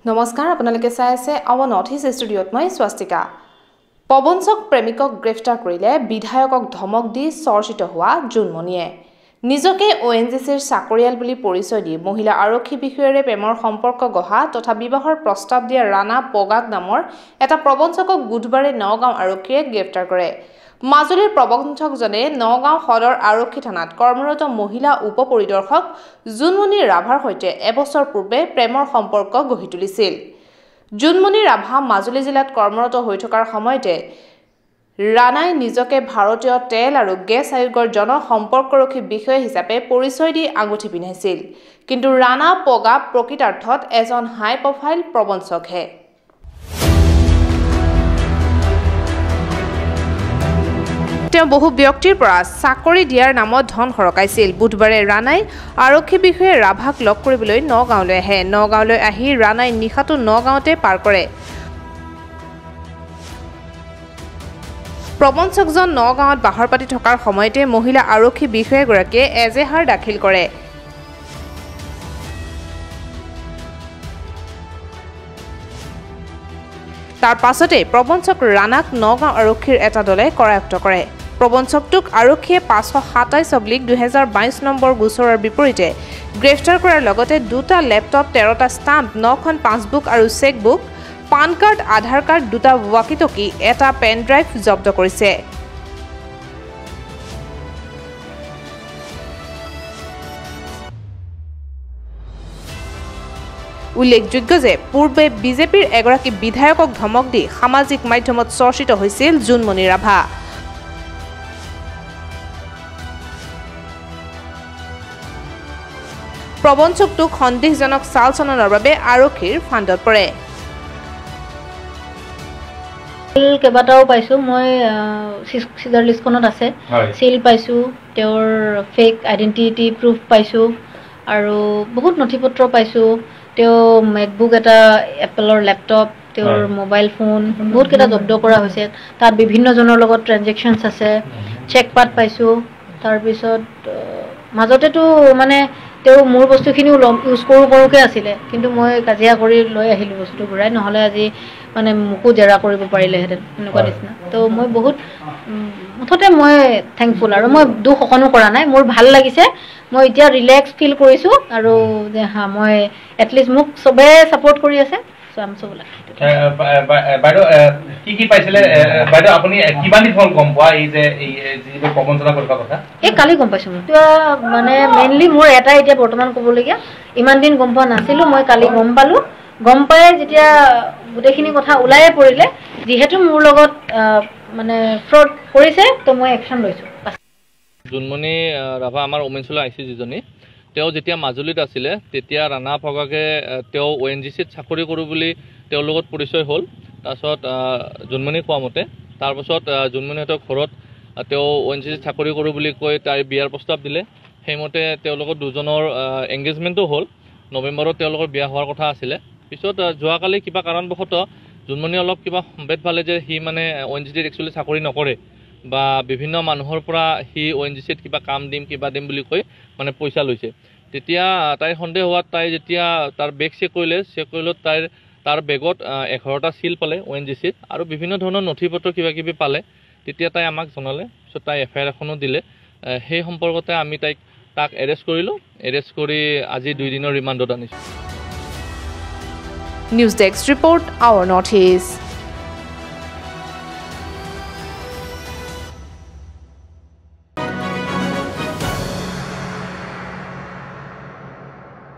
নমস্কাৰ আপোনালোকে চাই আছে আৱাৰ নৰ্থ ইষ্ট ষ্টুডিঅ'ত মই স্বাস্তিকা পৱনচক প্ৰেমিকক গ্ৰেফতাৰ কৰিলে বিধায়কক ধমক দি চৰ্চিত হোৱা জুনমণিয়ে নিজকে ONGCৰ চাকৰিয়াল বুলি পৰিচয় দি মহিলা আৰক্ষী বিষয়াৰে প্ৰেমৰ সম্পৰ্ক গঢ়া তথা বিবাহৰ প্ৰস্তাৱ দিয়া ৰাণা পগাক নামৰ এটা প্ৰবঞ্চকক বুধবাৰে নগাঁও আৰক্ষীয়ে গ্ৰেফতাৰ কৰে মাজুলীৰ প্ৰবঞ্চকজনে নগাঁও সদৰ আৰক্ষী থানাত কৰ্মৰত মহিলা উপপৰিদৰ্শক জুনমণি ৰাভাৰ সৈতে এবছৰ পূৰ্বে প্ৰেমৰ সম্পৰ্ক গঢ়ি তুলিছিল জুনমণি ৰাভা মাজুলী জিলাত কৰ্মৰত হৈ থকাৰ সময়তে ৰাণাই নিজকে ভাৰতীয় তেল আৰু গেছ আয়োগৰ জনসম্পৰ্কৰক্ষী বিষয়া হিচাপে পৰিচয় দি আঙুঠি পিন্ধাইছিল কিন্তু ৰাণা পগা প্ৰকৃতাৰ্থত এজন হাই প্ৰফাইল প্ৰবঞ্চকহে তেওঁ বহু ব্যক্তিৰ পৰা চাকৰি দিয়াৰ নামত ধন খৰকাইছিল বুধবাৰে ৰাণাই আৰক্ষী বিষয়া ৰাভাক লগ কৰিবলৈ নগাঁৱলৈ আহে নগাঁৱলৈ আহি ৰাণাই নিশাটো নগাঁৱতে পাৰ কৰে প্ৰবঞ্চকজন নগাঁৱত বাহৰ পাতি থকাৰ সময়তে মহিলা আৰক্ষী বিষয়াগৰাকীয়ে এজেহাৰ দাখিল কৰে তাৰ পাছতে প্ৰবঞ্চক ৰাণাক নগাঁও আৰক্ষীৰ এটা দলে কৰায়ত্ব কৰে প্ৰবঞ্চকটোক আৰক্ষীয়ে 527/2022 নম্বৰ গোচৰৰ বিপৰীতে গ্ৰেফতাৰ কৰাৰ লগতে দুটা লেপটপ 13টা ষ্টাম্প 9খন পাছবুক আৰু চেকবুক পান কাৰ্ড আধাৰ কাৰ্ড দুটা ৱাকিটকি এটা পেন ড্ৰাইভ জব্দ কৰিছে উল্লেখযোগ্য যে পূৰ্বে বিজেপিৰ এগৰাকী বিধায়কক ধমক দি সামাজিক মাধ্যমত চৰ্চিত হৈছিল জুনমণি ৰাভা প্ৰবঞ্চকটোক সন্দেহজনক চালচলনৰ বাবে আৰক্ষীৰ ফাণ্ডত পৰে কেইবাটাও পাইছো মই সিজাৰ লিষ্টখনত আছে সিল পাইছো তেওঁৰ ফেক আইডেন্টিটি প্ৰুফ পাইছো আৰু বহুত নথিপত্ৰ পাইছো তেওঁ মেকবুক এটা এপলৰ ল্যাপটপ তেওঁৰ মোবাইল ফোন বহুত কেইটা জব্দ কৰা হৈছে তাত বিভিন্ন জনৰ লগত ট্ৰানজেকচনছ আছে চেক পাত পাইছো তাৰ পিছত মাজতেটো মানে তেওঁ মোৰ বস্তুখিনিও ইউজ কৰোকে আছিল কিন্তু মই কাজিয়া কৰি লৈ আহিলো বস্তু ঘূৰাই নহলে আজি মানে মুকু জেৰা কৰিব পাৰিলেহেঁতেন এনেকুৱা নিচিনা তো মই বহুত মুঠতে মই থ্যাঙ্কফুল আৰু মই দুখ অকণো কৰা নাই মোৰ ভাল লাগিছে মই এতিয়া ৰিলেক্স ফিল কৰিছো আৰু যে হা মই এটলিষ্ট মোক সবে সাপোৰ্ট কৰি আছে সো আম সব লাগে বাইদেউ কি পাইছিলে বাইদেউ আপুনি কিমানি ফল গম পোৱা এই যে এই যিটো প্ৰবঞ্চনা কৰিব কথা এই কালি গম পাইছো মই মানে মেইনলি মোৰ এটা এতিয়া বৰ্তমান ক'বলগীয়া ইমান দিন গম পোৱা নাছিলো মই কালি গম পালো গম পাই যেতিয়া গোটেইখিনি কথা ওলায়ে পৰিলে যিহেতু মোৰ লগত মানে ফ্ৰড কৰিছে তো মই একচন লৈছো জুনমণি ৰাভা আমাৰ ওমেনছলা আইসি যিজনী তেওঁ যেতিয়া মাজুলীত আছিল তেতিয়া ৰাণা পগাকে তেওঁ ONGCত চাকৰি কৰো বুলি তেওঁৰ লগত পৰিচয় হ'ল তাৰছত জুনমণি কোৱা মতে তাৰপাছত জুনমণিহঁতৰ ঘৰত তেওঁ ONGCত চাকৰি কৰো বুলি কৈ তাই বিয়াৰ প্ৰস্তাৱ দিলে সেইমতে তেওঁলোকৰ দুজনৰ এংগেজমেন্টও হ'ল নৱেম্বৰত তেওঁলোকৰ বিয়া হোৱাৰ কথা আছিল পিছত যোৱাকালি কিবা কাৰণবশতঃ জুনমণি অলপ কিবা সম্বেদ পালে যে হি মানে ONGCত একচুৱেলি চাকৰি নকৰে বা বিভিন্ন মানুহৰ পৰা হি ONGCত কিবা কাম দিম কিবা দিম বুলি কৈ মানে পইচা লৈছে তেতিয়া তাই সন্দেহ হোৱাত তাই যেতিয়া তাৰ বেগ চেক কৰিলে তাৰ বেগত 11টা সিল পালে ONGCত আৰু বিভিন্ন ধৰণৰ নথিপত্ৰ কিবা কিবি পালে তেতিয়া তাই আমাক জনালে সো তাই এফআইআৰ এখনো দিলে সেই সম্পৰ্কতে আমি তাক এৰেষ্ট কৰিলো এৰেষ্ট কৰি আজি 2 দিনৰ ৰিমাণ্ডত আনিছো news desk report our north east